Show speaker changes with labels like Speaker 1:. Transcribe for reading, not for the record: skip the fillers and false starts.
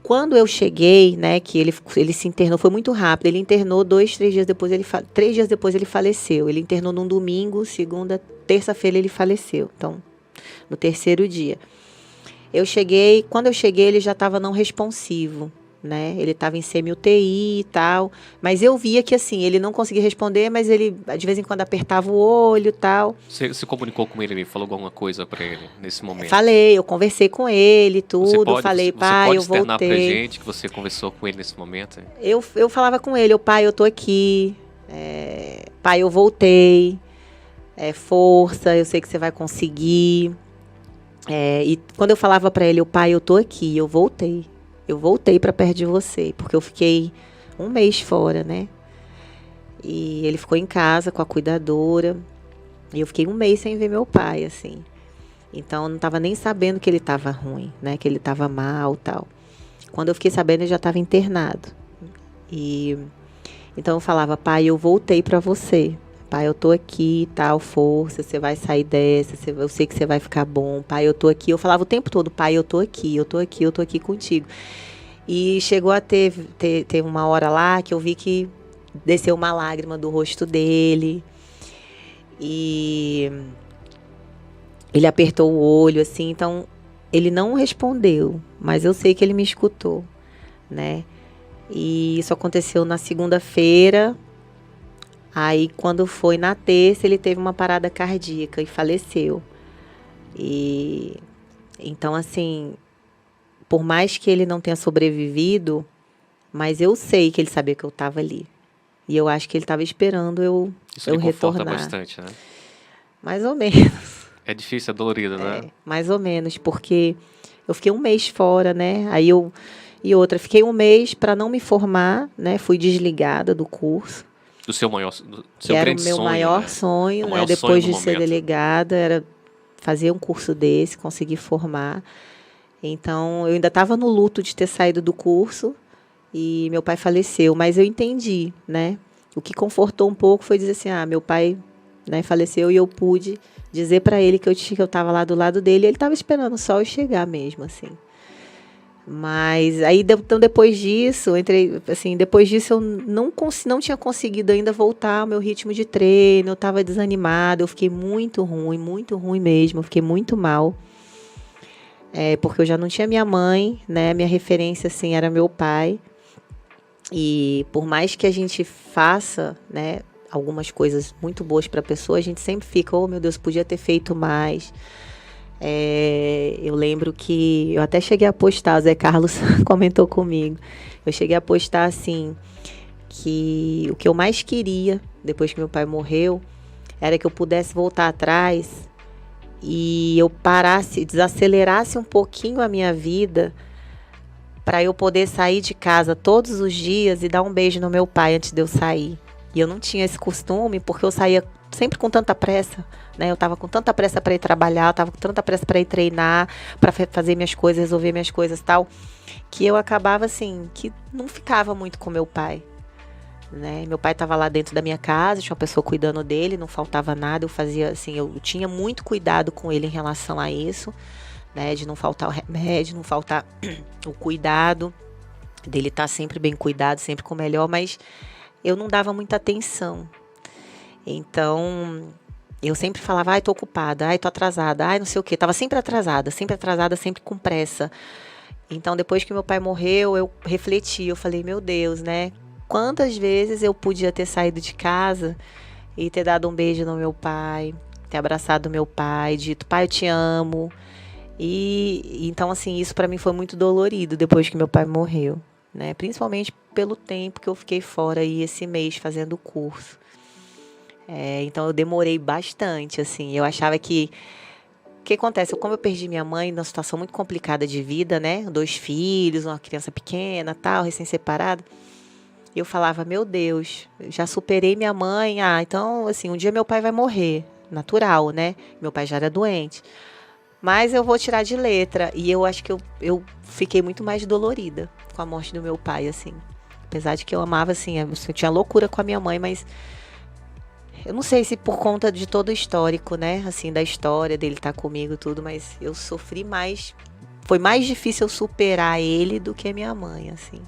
Speaker 1: Quando eu cheguei, né, que ele se internou, foi muito rápido. Ele internou 3 dias depois, 3 dias depois ele faleceu. Ele internou num domingo, segunda, terça-feira ele faleceu. Então, no terceiro dia. Quando eu cheguei, ele já estava não responsivo, né? Ele estava em semi-UTI e tal. Mas eu via que, assim, ele não conseguia responder, mas ele, de vez em quando, apertava o olho e tal.
Speaker 2: Você se comunicou com ele falou alguma coisa para ele nesse momento?
Speaker 1: Falei, eu conversei com ele, tudo. Falei, pai, eu voltei.
Speaker 2: Você pode externar pra gente que você conversou com ele nesse momento?
Speaker 1: Eu falava com ele, pai, eu tô aqui. Pai, eu voltei. Força, eu sei que você vai conseguir. E quando eu falava para ele, pai, eu tô aqui, eu voltei. Eu voltei para perto de você, porque eu fiquei 1 mês fora, né? E ele ficou em casa com a cuidadora. E eu fiquei 1 mês sem ver meu pai, assim. Então, eu não estava nem sabendo que ele estava ruim, né? Que ele estava mal e tal. Quando eu fiquei sabendo, ele já estava internado. Então, eu falava, pai, eu voltei para você. Pai, eu tô aqui, tal, força, você vai sair dessa, eu sei que você vai ficar bom. Pai, eu tô aqui. Eu falava o tempo todo, pai, eu tô aqui, eu tô aqui, eu tô aqui contigo. E chegou a ter uma hora lá que eu vi que desceu uma lágrima do rosto dele. E ele apertou o olho, assim, então ele não respondeu, mas eu sei que ele me escutou, né? E isso aconteceu na segunda-feira. Aí, quando foi na terça, ele teve uma parada cardíaca e faleceu. Então, assim, por mais que ele não tenha sobrevivido, mas eu sei que ele sabia que eu estava ali. E eu acho que ele estava esperando eu retornar.
Speaker 2: Conforta bastante, né?
Speaker 1: Mais ou menos.
Speaker 2: É difícil, é dolorido, né?
Speaker 1: Mais ou menos, porque eu fiquei 1 mês fora, né? Fiquei 1 mês para não me formar, né? Fui desligada do curso.
Speaker 2: Do seu
Speaker 1: que era o meu maior sonho, né? Depois de ser delegada, era fazer um curso desse, conseguir formar. Então, eu ainda estava no luto de ter saído do curso e meu pai faleceu, mas eu entendi, né? O que confortou um pouco foi dizer assim, meu pai, né, faleceu e eu pude dizer para ele que eu estava lá do lado dele e ele estava esperando só eu chegar mesmo, assim. Mas aí, então, depois disso, eu não tinha conseguido ainda voltar ao meu ritmo de treino, eu estava desanimada, eu fiquei muito ruim mesmo, eu fiquei muito mal. Porque eu já não tinha minha mãe, né? Minha referência, assim, era meu pai. E por mais que a gente faça, né, algumas coisas muito boas para a pessoa, a gente sempre fica, oh meu Deus, podia ter feito mais. Eu lembro que eu até cheguei a postar, o Zé Carlos comentou comigo, eu cheguei a postar assim, que o que eu mais queria, depois que meu pai morreu, era que eu pudesse voltar atrás e eu desacelerasse um pouquinho a minha vida, para eu poder sair de casa todos os dias e dar um beijo no meu pai antes de eu sair. E eu não tinha esse costume, porque eu saía sempre com tanta pressa, né? Eu estava com tanta pressa para ir trabalhar, eu estava com tanta pressa para ir treinar, para fazer minhas coisas, resolver minhas coisas e tal, que eu acabava assim, que não ficava muito com meu pai, né? Meu pai estava lá dentro da minha casa, tinha uma pessoa cuidando dele, não faltava nada, eu fazia assim, eu tinha muito cuidado com ele em relação a isso, né? De não faltar o remédio, não faltar o cuidado, dele estar sempre bem cuidado, sempre com o melhor, mas eu não dava muita atenção. Então, eu sempre falava, tô ocupada, tô atrasada, não sei o quê. Tava sempre atrasada, sempre com pressa. Então, depois que meu pai morreu, eu refleti, eu falei, meu Deus, né? Quantas vezes eu podia ter saído de casa e ter dado um beijo no meu pai, ter abraçado meu pai, dito, pai, eu te amo. Então, assim, isso para mim foi muito dolorido depois que meu pai morreu, né? Principalmente pelo tempo que eu fiquei fora aí esse mês fazendo o curso. Então eu demorei bastante, assim. Eu achava que... O que acontece? Como eu perdi minha mãe numa situação muito complicada de vida, né? 2 filhos, uma criança pequena, tal, recém-separada. Eu falava, meu Deus, já superei minha mãe. Então, assim, um dia meu pai vai morrer. Natural, né? Meu pai já era doente. Mas eu vou tirar de letra. E eu acho que eu fiquei muito mais dolorida com a morte do meu pai, assim. Apesar de que eu amava, assim, eu tinha loucura com a minha mãe, mas eu não sei se por conta de todo o histórico, né? Assim, da história dele estar comigo e tudo, mas eu sofri mais foi mais difícil eu superar ele do que minha mãe, assim.